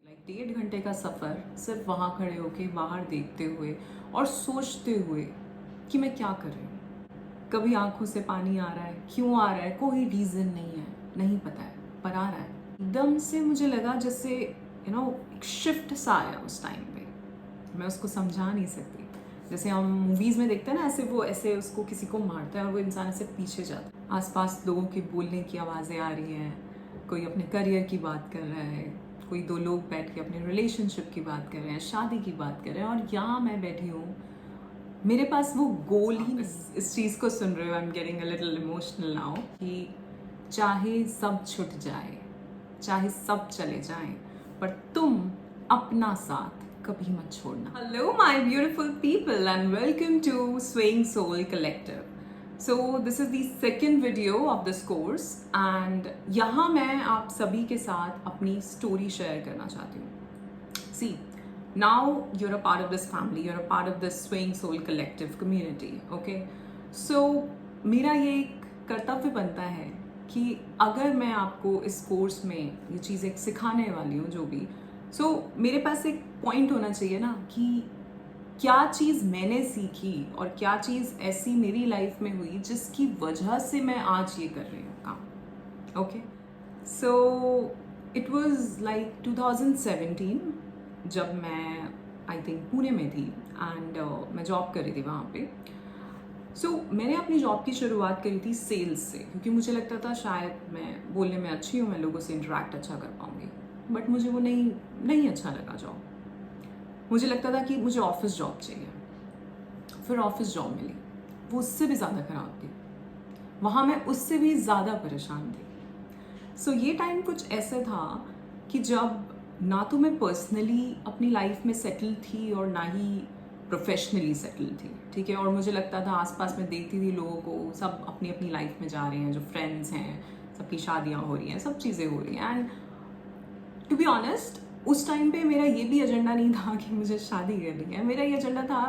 डेढ़ घंटे का सफ़र सिर्फ वहाँ खड़े होके बाहर देखते हुए और सोचते हुए कि मैं क्या कर रही हूँ। कभी आंखों से पानी आ रहा है, क्यों आ रहा है कोई रीज़न नहीं है, नहीं पता है, पर आ रहा है। एकदम से मुझे लगा जैसे एक शिफ्ट सा आया उस टाइम पे। मैं उसको समझा नहीं सकती। जैसे हम मूवीज़ में देखते हैं ना, ऐसे उसको किसी को मारता है और वो इंसान ऐसे पीछे जाता है। आसपास लोगों के बोलने की आवाज़ें आ रही हैं, कोई अपने करियर की बात कर रहा है, कोई दो लोग बैठ के अपने रिलेशनशिप की बात कर रहे हैं, शादी की बात कर रहे हैं, और यहाँ मैं बैठी हूँ, मेरे पास वो गोल ही नहीं। इस चीज़ को सुन रहे हो, I am getting a little emotional now कि चाहे सब छूट जाए, चाहे सब चले जाएं, पर तुम अपना साथ कभी मत छोड़ना। Hello my beautiful people and welcome to swaying soul collective. So this is the second video of this course and यहाँ मैं आप सभी के साथ अपनी स्टोरी शेयर करना चाहती हूँ। See, now you're a part of this family, you're a part of this Swaying Soul Collective community, okay? So, मेरा ये एक कर्तव्य बनता है कि अगर मैं आपको इस कोर्स में ये चीज़ें सिखाने वाली हूँ जो भी, मेरे पास एक पॉइंट होना चाहिए ना कि क्या चीज़ मैंने सीखी और क्या चीज़ ऐसी मेरी लाइफ में हुई जिसकी वजह से मैं आज ये कर रही हूँ काम। Okay, so it was like 2017 जब मैं आई थिंक पुणे में थी एंड मैं जॉब कर रही थी वहाँ पे। मैंने अपनी जॉब की शुरुआत करी थी सेल्स से, क्योंकि मुझे लगता था शायद मैं बोलने में अच्छी हूँ, मैं लोगों से इंटरेक्ट अच्छा कर पाऊँगी। बट मुझे वो नहीं अच्छा लगा जॉब। मुझे लगता था कि मुझे ऑफिस जॉब चाहिए। फिर ऑफिस जॉब मिली, वो उससे भी ज़्यादा ख़राब थी। वहाँ मैं उससे भी ज़्यादा परेशान थी। ये टाइम कुछ ऐसे था कि जब ना तो मैं पर्सनली अपनी लाइफ में सेटल थी और ना ही प्रोफेशनली सेटल थी, ठीक है। और मुझे लगता था, आसपास में देखती थी लोगों को, सब अपनी अपनी लाइफ में जा रहे हैं, जो फ्रेंड्स हैं सबकी शादियाँ हो रही हैं, सब चीज़ें हो रही हैं। एंड टू बी ऑनेस्ट, उस टाइम पे मेरा ये भी एजेंडा नहीं था कि मुझे शादी करनी है। मेरा ये एजेंडा था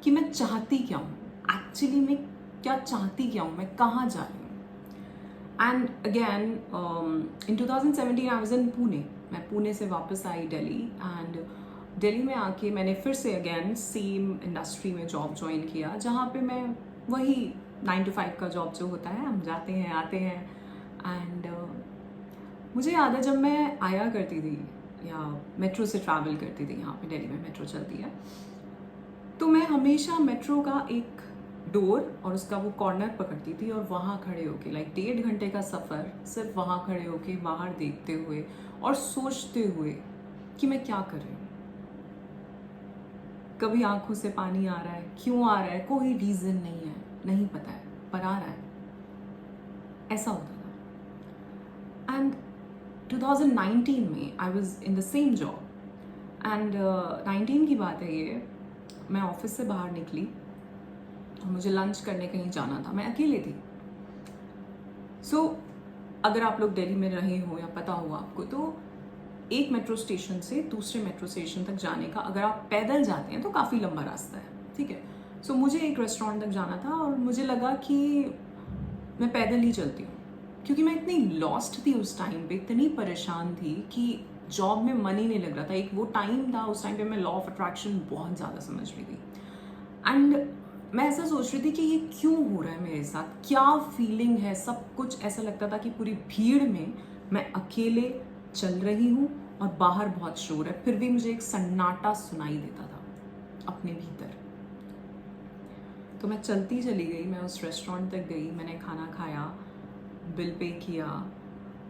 कि मैं चाहती क्या हूँ, एक्चुअली मैं क्या चाहती क्या हूँ, मैं कहाँ जा रही हूँ। And again in 2017 I was in Pune. मैं पुणे से वापस आई दिल्ली, एंड दिल्ली में आके मैंने फिर से अगेन सेम इंडस्ट्री में जॉब ज्वाइन किया, जहाँ पे मैं वही 9 to 5 का जॉब जो होता है, हम जाते हैं आते हैं। एंड मुझे याद है जब मैं आया करती थी या मेट्रो से ट्रैवल करती थी, यहाँ पे दिल्ली में मेट्रो चलती है, तो मैं हमेशा मेट्रो का एक डोर और उसका वो कॉर्नर पकड़ती थी और वहाँ खड़े होके, लाइक डेढ़ घंटे का सफ़र सिर्फ वहाँ खड़े होके बाहर देखते हुए और सोचते हुए कि मैं क्या कर रही हूँ। कभी आंखों से पानी आ रहा है, क्यों आ रहा है कोई रीज़न नहीं है, नहीं पता है, पर आ रहा है। ऐसा होता था। एंड 2019 में I was in the same job, and 19 की बात है ये। मैं ऑफिस से बाहर निकली और मुझे लंच करने कहीं जाना था, मैं अकेले थी। अगर आप लोग दिल्ली में रहे हो या पता हो आपको, तो एक मेट्रो स्टेशन से दूसरे मेट्रो स्टेशन तक जाने का, अगर आप पैदल जाते हैं तो काफ़ी लंबा रास्ता है, ठीक है। मुझे एक रेस्टोरेंट तक जाना था और मुझे लगा कि मैं पैदल ही चलती हूँ, क्योंकि मैं इतनी लॉस्ट थी उस टाइम पे, इतनी परेशान थी कि जॉब में मन ही नहीं लग रहा था। एक वो टाइम था, उस टाइम पे मैं लॉ ऑफ अट्रैक्शन बहुत ज़्यादा समझ रही थी, एंड मैं ऐसा सोच रही थी कि ये क्यों हो रहा है मेरे साथ, क्या फीलिंग है। सब कुछ ऐसा लगता था कि पूरी भीड़ में मैं अकेले चल रही हूँ और बाहर बहुत शोर है, फिर भी मुझे एक सन्नाटा सुनाई देता था अपने भीतर। तो मैं चलती चली गई, मैं उस रेस्टोरेंट तक गई, मैंने खाना खाया, बिल पे किया,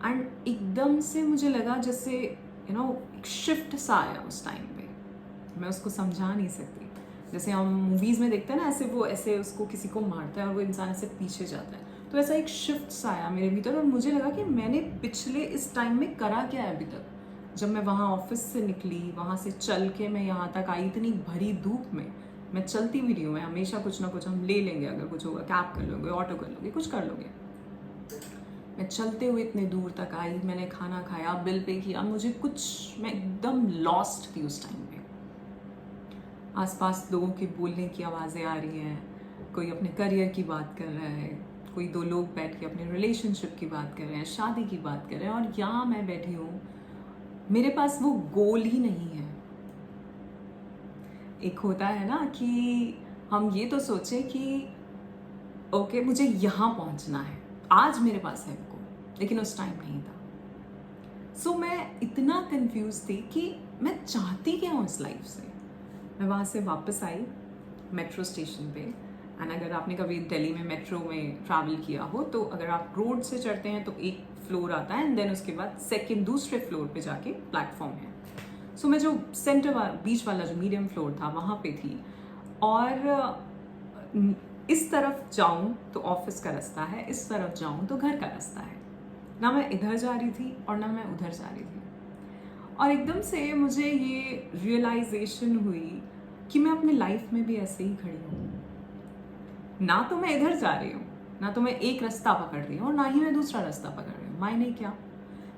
एंड एकदम से मुझे लगा जैसे एक शिफ्ट सा आया उस टाइम पे। मैं उसको समझा नहीं सकती। जैसे हम मूवीज़ में देखते हैं ना, ऐसे उसको किसी को मारता है और वो इंसान ऐसे पीछे जाता है, तो ऐसा एक शिफ्ट सा आया मेरे भीतर। और मुझे लगा कि मैंने पिछले इस टाइम में करा क्या है अभी तक। जब मैं वहाँ ऑफिस से निकली, वहाँ से चल के मैं यहाँ तक आई, इतनी भरी धूप में मैं चलती भी नहीं हूँ। मैं हमेशा कुछ ना कुछ हम ले लेंगे, अगर कुछ होगा कैब कर लोगे, ऑटो कर लोगे, कुछ कर लोगे। मैं चलते हुए इतने दूर तक आई, मैंने खाना खाया, बिल पे किया, मैं एकदम लॉस्ट थी उस टाइम पे। आसपास लोगों के बोलने की आवाज़ें आ रही हैं, कोई अपने करियर की बात कर रहा है, कोई दो लोग बैठ के अपने रिलेशनशिप की बात कर रहे हैं, शादी की बात कर रहे हैं, और यहाँ मैं बैठी हूँ, मेरे पास वो गोल ही नहीं है। एक होता है ना कि हम ये तो सोचें कि ओके मुझे यहाँ पहुँचना है, आज मेरे पास है वो, लेकिन उस टाइम नहीं था। सो मैं इतना कंफ्यूज थी कि मैं चाहती क्या हूँ इस लाइफ से। मैं वहाँ से वापस आई मेट्रो स्टेशन पे। एंड अगर आपने कभी दिल्ली में मेट्रो में ट्रैवल किया हो तो अगर आप रोड से चढ़ते हैं तो एक फ्लोर आता है एंड देन उसके बाद दूसरे फ्लोर पे जाके प्लेटफॉर्म है। सो मैं जो बीच वाला जो मीडियम फ्लोर था वहाँ पे थी, और इस तरफ जाऊँ तो ऑफिस का रास्ता है, इस तरफ जाऊँ तो घर का रास्ता है। ना मैं इधर जा रही थी और ना मैं उधर जा रही थी। और एकदम से मुझे ये रियलाइजेशन हुई कि मैं अपनी लाइफ में भी ऐसे ही खड़ी हूँ। ना तो मैं इधर जा रही हूँ, ना तो मैं एक रास्ता पकड़ रही हूँ और ना ही मैं दूसरा रास्ता पकड़ रही हूँ। मायने क्या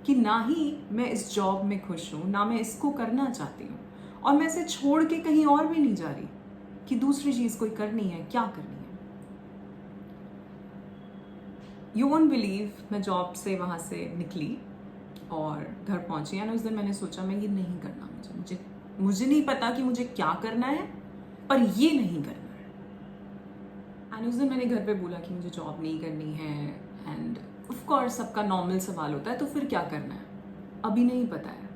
कि ना ही मैं इस जॉब में खुश हूँ, ना मैं इसको करना चाहती हूँ, और मैं इसे छोड़ के कहीं और भी नहीं जा रही कि दूसरी चीज़ कोई करनी है, क्या करनी है। यू वोंट बिलीव, मैं जॉब से वहाँ से निकली और घर पहुँची एंड उस दिन मैंने सोचा मैं ये नहीं करना, मुझे नहीं पता कि मुझे क्या करना है, पर ये नहीं करना है। एंड उस दिन मैंने घर पे बोला कि मुझे जॉब नहीं करनी है। एंड ऑफ कोर्स सबका नॉर्मल सवाल होता है तो फिर क्या करना है, अभी नहीं पता है।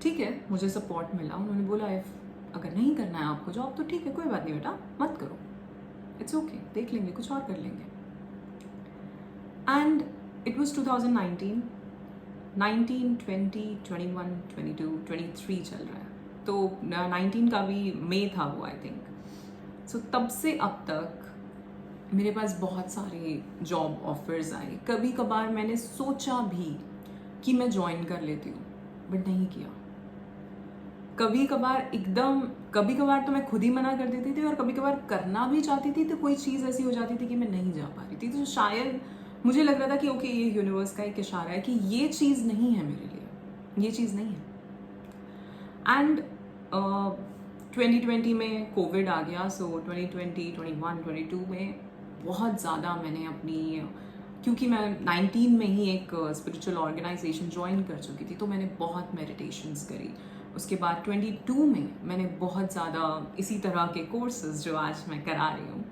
ठीक है, मुझे सपोर्ट मिला, उन्होंने बोला अगर नहीं करना है आपको जॉब तो ठीक है, कोई बात नहीं बेटा, मत करो, इट्स ओके, देख लेंगे, कुछ और कर लेंगे। एंड इट वॉज 2019, 19, 20, 21, 22, 23 चल रहा है, तो 19 का भी मई था वो आई थिंक। सो तब से अब तक मेरे पास बहुत सारे जॉब ऑफर्स आए। कभी कभार मैंने सोचा भी कि मैं ज्वाइन कर लेती हूँ, बट नहीं किया। कभी कभार तो मैं खुद ही मना कर देती थी, और कभी कभार करना भी चाहती थी तो कोई चीज़ ऐसी हो जाती थी कि मैं नहीं जा पा रही थी। तो शायद मुझे लग रहा था कि ओके ये यूनिवर्स का एक इशारा है कि ये चीज़ नहीं है मेरे लिए, ये चीज़ नहीं है। एंड 2020 में कोविड आ गया। सो 2020, 21, 22 में बहुत ज़्यादा मैंने अपनी, क्योंकि मैं 19 में ही एक स्पिरिचुअल ऑर्गेनाइजेशन ज्वाइन कर चुकी थी, तो मैंने बहुत मेडिटेशंस करी। उसके बाद 22 में मैंने बहुत ज़्यादा इसी तरह के कोर्सेज जो आज मैं करा रही हूँ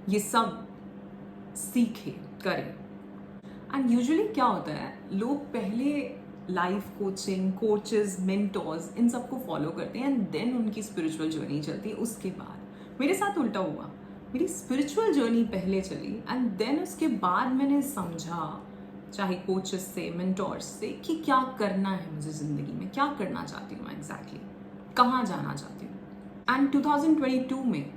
ये सब सीखे, करें। एंड यूजुअली क्या होता है, लोग पहले लाइफ कोचिंग, कोचेस, मेंटोर्स, इन सबको फॉलो करते हैं एंड देन उनकी स्पिरिचुअल जर्नी चलती है उसके बाद। मेरे साथ उल्टा हुआ, मेरी स्पिरिचुअल जर्नी पहले चली एंड देन उसके बाद मैंने समझा, चाहे कोचेस से, मेंटोर्स से, कि क्या करना है मुझे ज़िंदगी में, क्या करना चाहती हूँ मैं एग्जैक्टली, कहाँ जाना चाहती हूँ। एंड 2022 में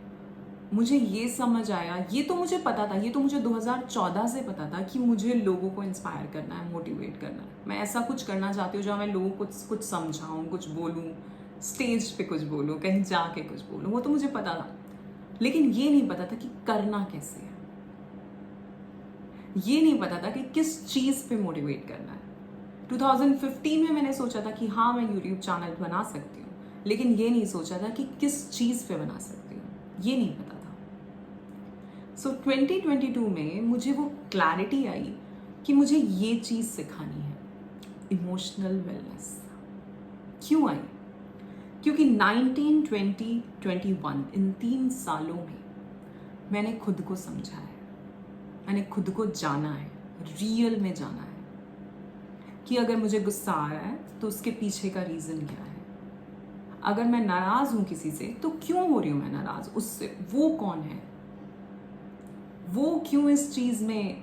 मुझे ये समझ आया, ये तो मुझे पता था, ये तो मुझे 2014 से पता था कि मुझे लोगों को इंस्पायर करना है, मोटिवेट करना है। मैं ऐसा कुछ करना चाहती हूँ जहाँ मैं लोगों को कुछ समझाऊँ, कुछ बोलूँ, स्टेज पे कुछ बोलूँ, कहीं जाके कुछ बोलूँ, वो तो मुझे पता था। लेकिन ये नहीं पता था कि करना कैसे है, ये नहीं पता था कि किस चीज़ पे मोटिवेट करना है। 2015 में मैंने सोचा था कि हाँ मैं यूट्यूब चैनल बना सकती हूँ, लेकिन ये नहीं सोचा था कि किस चीज़ पे बना सकती हूँ, ये नहीं पता था। सो 2022 में मुझे वो क्लैरिटी आई कि मुझे ये चीज़ सिखानी है, इमोशनल वेलनेस। क्यों आई? क्योंकि 19, 20, 21 इन 3 सालों में मैंने खुद को समझा है, मैंने खुद को जाना है, रियल में जाना है कि अगर मुझे गुस्सा आ रहा है तो उसके पीछे का रीज़न क्या है। अगर मैं नाराज़ हूँ किसी से तो क्यों हो रही हूँ मैं नाराज़ उससे, वो कौन है, वो क्यों इस चीज़ में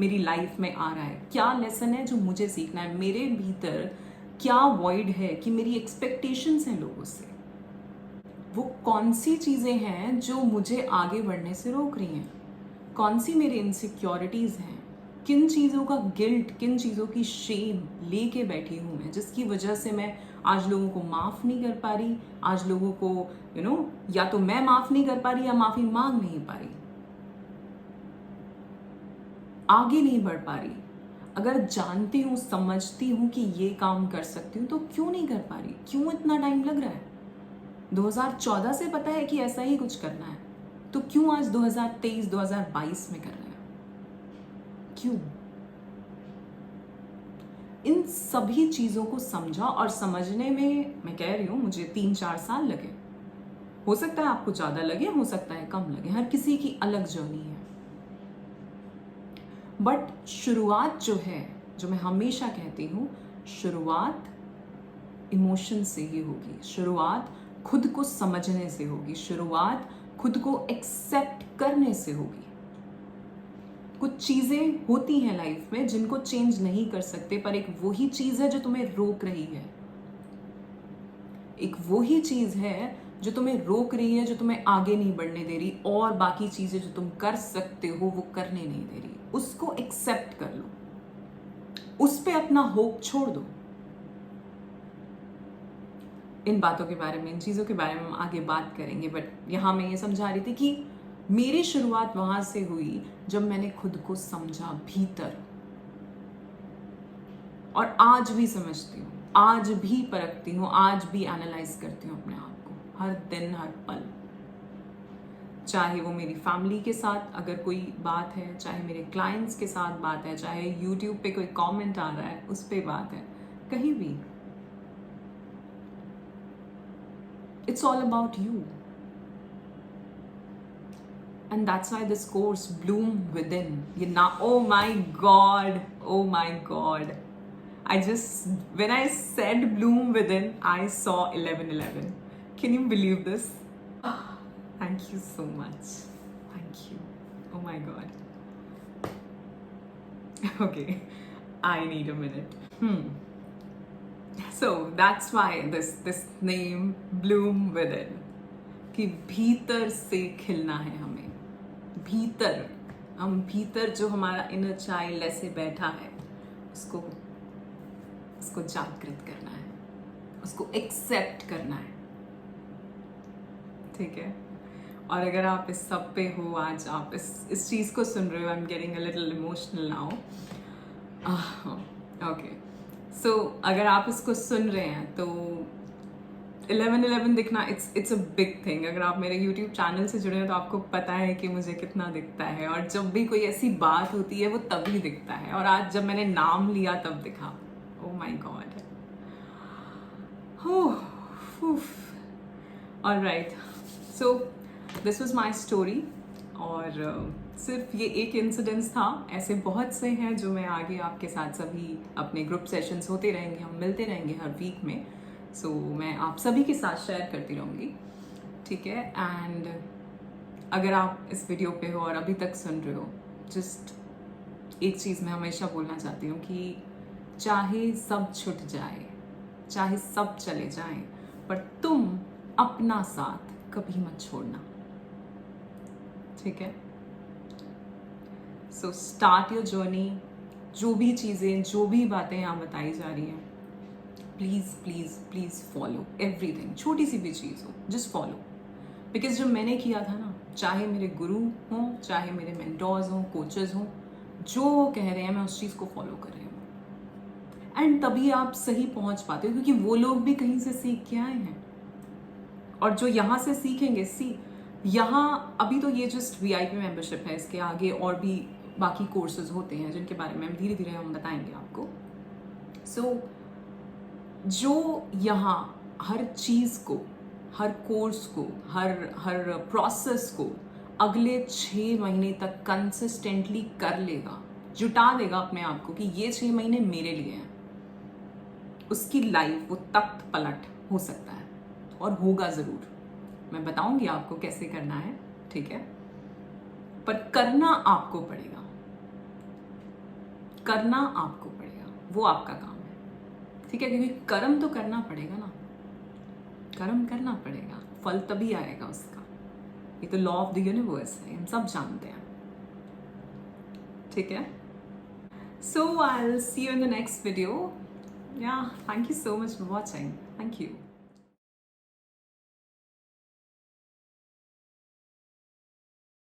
मेरी लाइफ में आ रहा है, क्या लेसन है जो मुझे सीखना है, मेरे भीतर क्या वॉइड है कि मेरी एक्सपेक्टेशंस हैं लोगों से, वो कौन सी चीज़ें हैं जो मुझे आगे बढ़ने से रोक रही हैं, कौन सी मेरी इनसिक्योरिटीज़ हैं, किन चीज़ों का गिल्ट, किन चीज़ों की शेम लेके बैठी हूँ मैं, जिसकी वजह से मैं आज लोगों को माफ़ नहीं कर पा रही, आज लोगों को या तो मैं माफ़ नहीं कर पा रही या माफ़ी मांग नहीं पा रही, आगे नहीं बढ़ पा रही। अगर जानती हूँ, समझती हूँ कि ये काम कर सकती हूँ तो क्यों नहीं कर पा रही, क्यों इतना टाइम लग रहा है? 2014 से पता है कि ऐसा ही कुछ करना है, तो क्यों आज 2023, 2022 में कर रहे हैं? क्यों? इन सभी चीज़ों को समझा, और समझने में मैं कह रही हूँ मुझे 3-4 साल लगे। हो सकता है आपको ज़्यादा लगे, हो सकता है कम लगे, हर किसी की अलग जर्नी है। बट शुरुआत जो है, जो मैं हमेशा कहती हूँ, शुरुआत इमोशन से ही होगी, शुरुआत खुद को समझने से होगी, शुरुआत खुद को एक्सेप्ट करने से होगी। कुछ चीज़ें होती हैं लाइफ में जिनको चेंज नहीं कर सकते, पर एक वही चीज़ है जो तुम्हें रोक रही है, एक वही चीज़ है जो तुम्हें रोक रही है, जो तुम्हें आगे नहीं बढ़ने दे रही, और बाकी चीज़ें जो तुम कर सकते हो वो करने नहीं दे रही। उसको एक्सेप्ट कर लो, उस पे अपना होप छोड़ दो। इन बातों के बारे में, इन चीज़ों के बारे में हम आगे बात करेंगे, बट यहाँ मैं ये समझा रही थी कि मेरी शुरुआत वहां से हुई जब मैंने खुद को समझा भीतर, और आज भी समझती हूँ, आज भी परखती हूँ, आज भी एनालाइज करती हूँ अपने आप को, हर दिन हर पल। चाहे वो मेरी फैमिली के साथ अगर कोई बात है, चाहे मेरे क्लाइंट्स के साथ बात है, चाहे यूट्यूब पे कोई कमेंट आ रहा है उस पे बात है, कहीं भी, it's all about you. And that's why this course, Bloom Within, you now, oh my God, oh my God. When I said Bloom Within, I saw 11:11. Can you believe this? Thank you so much. Thank you. Oh my God. Okay, I need a minute. So that's why this name, Bloom Within. कि भीतर से खिलना है हमें, भीतर, हम भीतर जो हमारा इनर चाइल्ड ऐसे बैठा है उसको जागृत करना है, उसको एक्सेप्ट करना है, ठीक है। और अगर आप इस सब पे हो, आज आप इस चीज़ को सुन रहे हो, I am getting a little emotional now. Okay, so अगर आप इसको सुन रहे हैं तो 11:11 दिखना, इट्स अ बिग थिंग। अगर आप मेरे YouTube चैनल से जुड़े हैं तो आपको पता है कि मुझे कितना दिखता है, और जब भी कोई ऐसी बात होती है वो तभी दिखता है, और आज जब मैंने नाम लिया तब दिखा। Oh my God. Alright, so this was my story, और सिर्फ ये एक इंसिडेंस था, ऐसे बहुत से हैं जो मैं आगे आपके साथ, सभी अपने ग्रुप सेशंस होते रहेंगे, हम मिलते रहेंगे हर वीक में। सो मैं आप सभी के साथ शेयर करती रहूँगी, ठीक है। एंड अगर आप इस वीडियो पे हो और अभी तक सुन रहे हो, जस्ट एक चीज़ मैं हमेशा बोलना चाहती हूँ कि चाहे सब छूट जाए, चाहे सब चले जाएं, पर तुम अपना साथ कभी मत छोड़ना, ठीक है। So start your journey. जो भी चीज़ें, जो भी बातें यहाँ बताई जा रही हैं, please please please follow everything, छोटी सी भी चीज़ हो, जस्ट फॉलो। बिकॉज जो मैंने किया था ना, चाहे मेरे गुरु हों, चाहे मेरे मेंटोर्स हों, कोचेस हों, जो वो कह रहे हैं मैं उस चीज़ को फॉलो कर रही हूँ, एंड तभी आप सही पहुँच पाते हो, क्योंकि वो लोग भी कहीं से सीख के आए हैं, और जो यहाँ से सीखेंगे, यहाँ अभी तो ये जस्ट VIP मेंबरशिप है, इसके आगे और भी बाकी कोर्सेज होते हैं जिनके बारे में धीरे धीरे हम बताएंगे आपको। सो जो यहाँ हर चीज़ को, हर कोर्स को, हर प्रोसेस को अगले 6 महीने तक कंसिस्टेंटली कर लेगा, जुटा देगा अपने आप को कि ये 6 महीने मेरे लिए हैं, उसकी लाइफ वो तख्त पलट हो सकता है, और होगा ज़रूर। मैं बताऊंगी आपको कैसे करना है, ठीक है, पर करना आपको पड़ेगा, करना आपको पड़ेगा, वो आपका काम है, ठीक है। क्योंकि कर्म तो करना पड़ेगा ना, कर्म करना पड़ेगा, फल तभी आएगा उसका। ये तो लॉ ऑफ द यूनिवर्स है, हम सब जानते हैं, ठीक है। So I will see you in the next video. या thank you so much for watching, thank you.